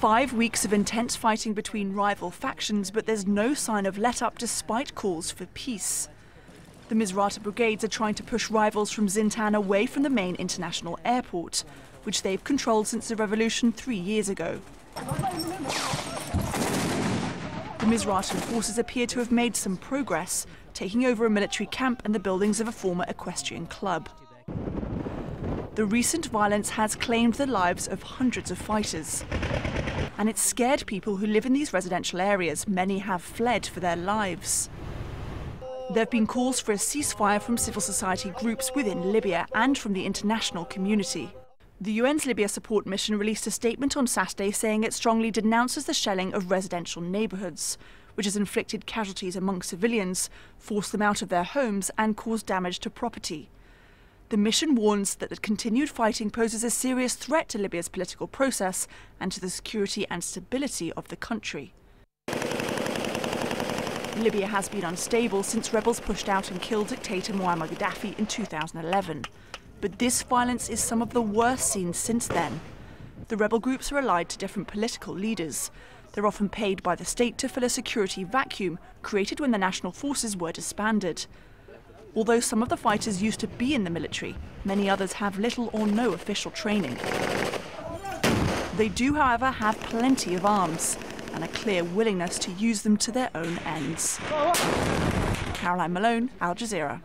5 weeks of intense fighting between rival factions, but there's no sign of let-up despite calls for peace. The Misrata brigades are trying to push rivals from Zintan away from the main international airport, which they've controlled since the revolution 3 years ago. The Misratan forces appear to have made some progress, taking over a military camp and the buildings of a former equestrian club. The recent violence has claimed the lives of hundreds of fighters. And it's scared people who live in these residential areas. Many have fled for their lives. There have been calls for a ceasefire from civil society groups within Libya and from the international community. The UN's Libya support mission released a statement on Saturday saying it strongly denounces the shelling of residential neighbourhoods, which has inflicted casualties among civilians, forced them out of their homes and caused damage to property. The mission warns that the continued fighting poses a serious threat to Libya's political process and to the security and stability of the country. Libya has been unstable since rebels pushed out and killed dictator Muammar Gaddafi in 2011. But this violence is some of the worst seen since then. The rebel groups are allied to different political leaders. They're often paid by the state to fill a security vacuum created when the national forces were disbanded. Although some of the fighters used to be in the military, many others have little or no official training. They do, however, have plenty of arms and a clear willingness to use them to their own ends. Caroline Malone, Al Jazeera.